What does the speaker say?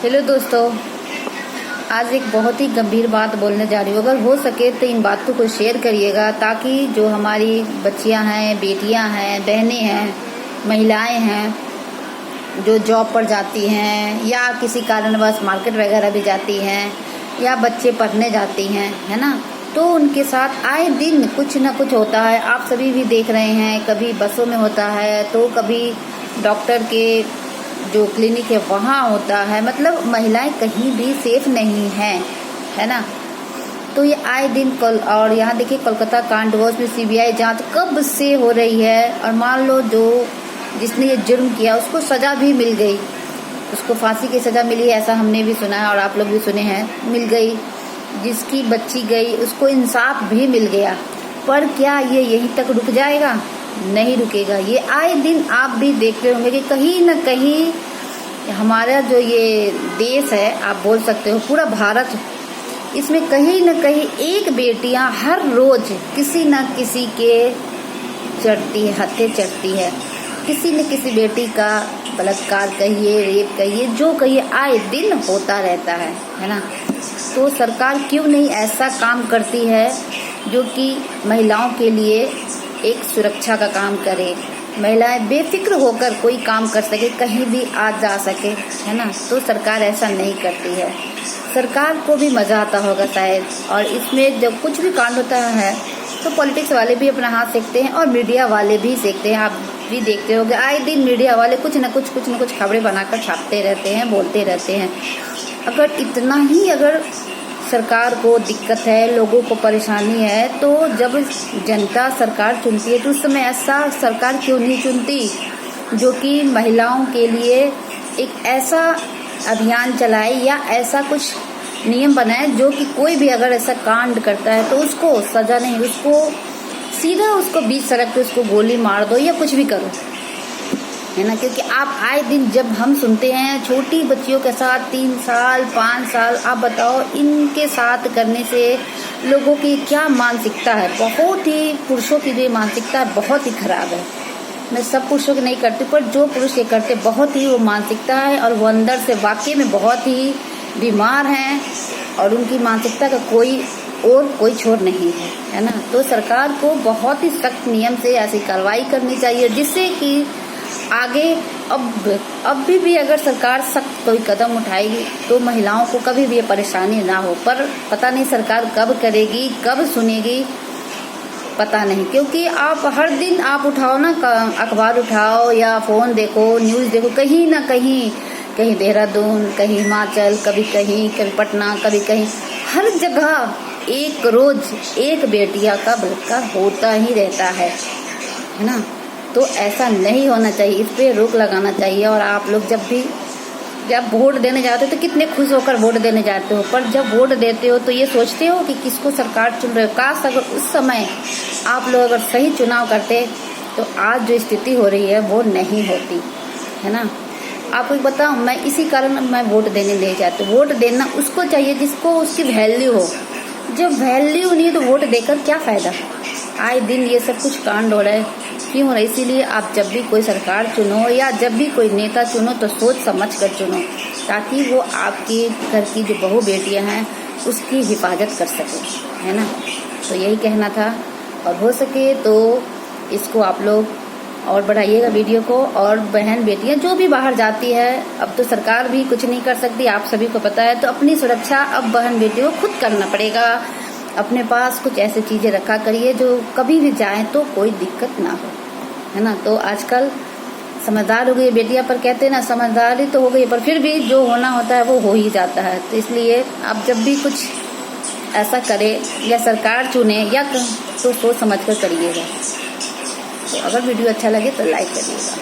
Hello दोस्तों, आज एक बहुत ही गंभीर बात बोलने जा रही हूँ। अगर हो सके तो इन बातों को शेयर करिएगा ताकि जो हमारी बच्चियाँ हैं, बेटियाँ हैं, बहनें हैं, महिलाएं हैं जो जॉब पर जाती हैं या किसी कारणवश मार्केट वगैरह भी जाती हैं या बच्चे पढ़ने जाती हैं, है ना, तो उनके साथ आए दिन कुछ ना कुछ होता है। आप सभी भी देख रहे हैं, कभी बसों में होता है तो कभी डॉक्टर के जो क्लिनिक है वहाँ होता है। मतलब महिलाएं कहीं भी सेफ नहीं हैं, है ना। तो ये आए दिन और यहाँ देखिए कोलकाता कांड हुआ, उसमें सीबीआई जांच कब से हो रही है और मान लो जिसने ये जुर्म किया उसको सजा भी मिल गई, उसको फांसी की सजा मिली, ऐसा हमने भी सुना है और आप लोग भी सुने हैं, मिल गई। जिसकी बच्ची गई उसको इंसाफ भी मिल गया। पर क्या ये यहीं तक रुक जाएगा? नहीं रुकेगा। ये आए दिन आप भी देखते होंगे कि कहीं न कहीं हमारा जो ये देश है, आप बोल सकते हो पूरा भारत, इसमें कहीं न कहीं एक बेटियां हर रोज किसी न किसी के चढ़ती है, हत्या चढ़ती है। किसी न किसी बेटी का बलात्कार कहिए, रेप कहिए, जो कहिए, आए दिन होता रहता है ना। तो सरकार क्यों नहीं ऐसा काम करती है जो कि महिलाओं के लिए एक सुरक्षा का काम करे, महिलाएं बेफिक्र होकर कोई काम कर सके, कहीं भी आ जा सके, है ना। तो सरकार ऐसा नहीं करती है। सरकार को भी मजा आता होगा शायद, और इसमें जब कुछ भी कांड होता है तो पॉलिटिक्स वाले भी अपना हाथ सेकते हैं और मीडिया वाले भी सेकते हैं। आप भी देखते होंगे आए दिन मीडिया वाले कुछ न कुछ खबरें बनाकर छापते रहते हैं, बोलते रहते हैं। अगर सरकार को दिक्कत है, लोगों को परेशानी है, तो जब जनता सरकार चुनती है तो उस समय ऐसा सरकार क्यों नहीं चुनती जो कि महिलाओं के लिए एक ऐसा अभियान चलाए या ऐसा कुछ नियम बनाए जो कि कोई भी अगर ऐसा कांड करता है तो उसको सजा नहीं, उसको सीधा उसको बीच सड़क पे उसको गोली मार दो या कुछ भी करो, है ना। क्योंकि आप आए दिन जब हम सुनते हैं छोटी बच्चियों के साथ 3 साल 5 साल, आप बताओ इनके साथ करने से लोगों की क्या मानसिकता है। बहुत ही पुरुषों की जो मानसिकता है बहुत ही खराब है। मैं सब पुरुषों की नहीं करती, पर जो पुरुष ये करते बहुत ही वो मानसिकता है और वो अंदर से वाकई में बहुत ही बीमार हैं और उनकी मानसिकता का कोई छोर नहीं है ना। तो सरकार को बहुत ही सख्त नियम से ऐसी कार्रवाई करनी चाहिए जिससे कि आगे अब भी अगर सरकार सख्त कोई कदम उठाएगी तो महिलाओं को कभी भी ये परेशानी ना हो। पर पता नहीं सरकार कब करेगी, कब सुनेगी, पता नहीं। क्योंकि आप हर दिन आप उठाओ ना, अखबार उठाओ या फोन देखो, न्यूज़ देखो, कहीं ना कहीं देहरादून, कहीं हिमाचल, कभी पटना, कभी कहीं, हर जगह एक रोज एक बेटिया का बलात्कार होता ही रहता है ना। तो ऐसा नहीं होना चाहिए, इस पे रोक लगाना चाहिए। और आप लोग जब वोट देने जाते हो तो कितने खुश होकर वोट देने जाते हो, पर जब वोट देते हो तो ये सोचते हो कि किसको सरकार चुन रहे हो। काश अगर उस समय आप लोग अगर सही चुनाव करते तो आज जो स्थिति हो रही है वो नहीं होती, है ना। आपको बताऊं, मैं इसी कारण मैं वोट देने नहीं जाती। वोट देना उसको चाहिए जिसको उसकी वैल्यू हो। जब वैल्यू नहीं है तो वोट देकर क्या फायदा। आए दिन ये सब कुछ कांड हो रहा है, क्यों हो रहा है? इसीलिए आप जब भी कोई सरकार चुनो या जब भी कोई नेता चुनो तो सोच समझ कर चुनो, ताकि वो आपके घर की जो बहू बेटियां हैं उसकी हिफाजत कर सके, है ना। तो यही कहना था, और हो सके तो इसको आप लोग और बढ़ाइएगा वीडियो को। और बहन बेटियां जो भी बाहर जाती है, अब तो सरकार भी कुछ नहीं कर सकती, आप सभी को पता है, तो अपनी सुरक्षा अब बहन बेटियों को खुद करना पड़ेगा। अपने पास कुछ ऐसी चीजें रखा करिए जो कभी भी जाए तो कोई दिक्कत ना हो, है ना। तो आजकल समझदार हो गई बेटियां, पर कहते हैं ना समझदारी तो हो गई, पर फिर भी जो होना होता है वो हो ही जाता है। तो इसलिए आप जब भी कुछ ऐसा करे या सरकार चुने या तो सोच समझ कर करिएगा। तो अगर वीडियो अच्छा लगे तो लाइक करिएगा।